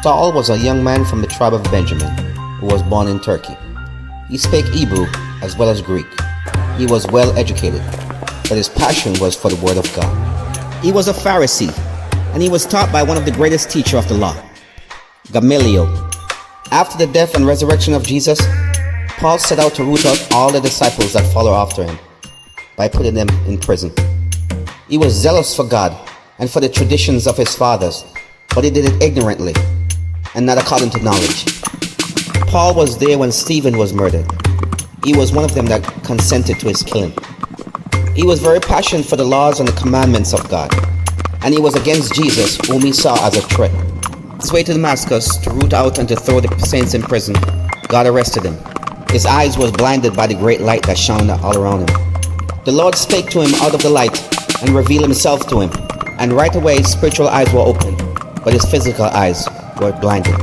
Saul was a young man from the tribe of Benjamin who was born in Turkey. He spake Hebrew as well as Greek. He was well educated, but his passion was for the word of God. He was a Pharisee, and he was taught by one of the greatest teachers of the law, Gamaliel. After the death and resurrection of Jesus, Paul set out to root out all the disciples that follow after him by putting them in prison. He was zealous for God and for the traditions of his fathers, but he did it ignorantly and not according to knowledge. Paul was there when Stephen was murdered. He was one of them that consented to his killing. He was very passionate for the laws and the commandments of God, and he was against Jesus, whom he saw as a threat. His way to Damascus to root out and to throw the saints in prison, God arrested him. His eyes was blinded by the great light that shone all around him. The Lord spake to him out of the light and revealed himself to him, and right away his spiritual eyes were opened, but his physical eyes were blinded.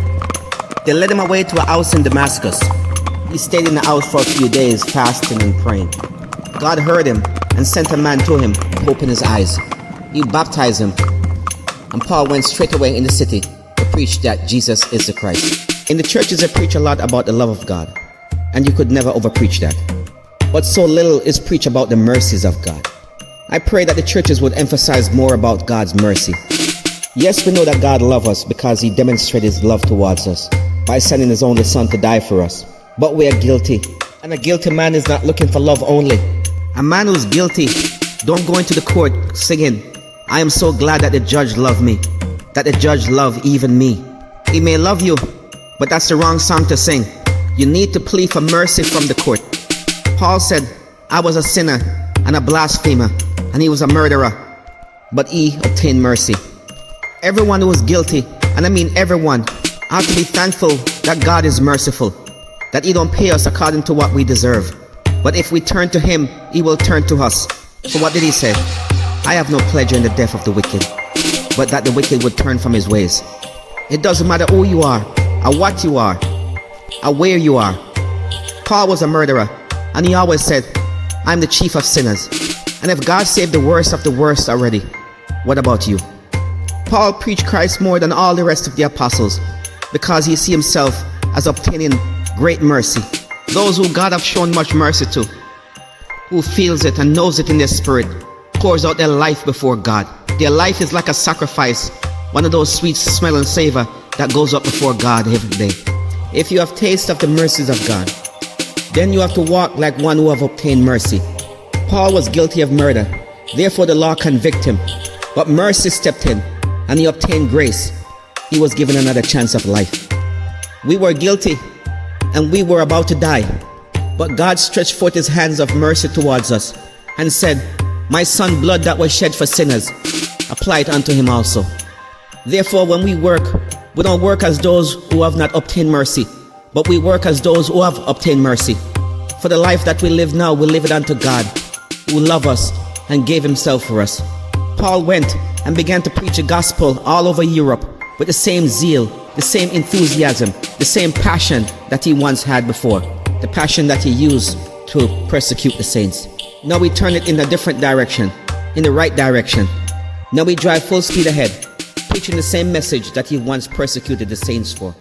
They led him away to a house in Damascus. He stayed in the house for a few days, fasting and praying. God heard him and sent a man to him to open his eyes. He baptized him, and Paul went straight away in the city to preach that Jesus is the Christ. In the churches they preach a lot about the love of God, and you could never overpreach that. But so little is preached about the mercies of God. I pray that the churches would emphasize more about God's mercy. Yes, we know that God loves us because he demonstrated his love towards us by sending his only son to die for us. But we are guilty, and a guilty man is not looking for love only. A man who's guilty don't go into the court singing, "I am so glad that the judge loved me, that the judge loved even me." He may love you, but that's the wrong song to sing. You need to plead for mercy from the court. Paul said, "I was a sinner and a blasphemer, and he was a murderer, but he obtained mercy." Everyone who is guilty, and I mean everyone, ought to be thankful that God is merciful, that he don't pay us according to what we deserve. But if we turn to him, he will turn to us. So what did he say? "I have no pleasure in the death of the wicked, but that the wicked would turn from his ways." It doesn't matter who you are, or what you are, or where you are. Paul was a murderer, and he always said, "I'm the chief of sinners." And if God saved the worst of the worst already, what about you? Paul preached Christ more than all the rest of the apostles because he see himself as obtaining great mercy. Those who God have shown much mercy to, who feels it and knows it in their spirit, pours out their life before God. Their life is like a sacrifice, one of those sweet smell and savor that goes up before God every day. If you have taste of the mercies of God, then you have to walk like one who have obtained mercy. Paul was guilty of murder, therefore the law convicted him. But mercy stepped in, and he obtained grace. He was given another chance of life. We were guilty, and we were about to die. But God stretched forth his hands of mercy towards us, and said, "My son, blood that was shed for sinners, apply it unto him also." Therefore, when we work, we don't work as those who have not obtained mercy, but we work as those who have obtained mercy. For the life that we live now, we live it unto God, who loved us and gave himself for us. Paul went and began to preach the gospel all over Europe with the same zeal, the same enthusiasm, the same passion that he once had before, the passion that he used to persecute the saints. Now we turn it in a different direction, in the right direction. Now we drive full speed ahead, preaching the same message that he once persecuted the saints for.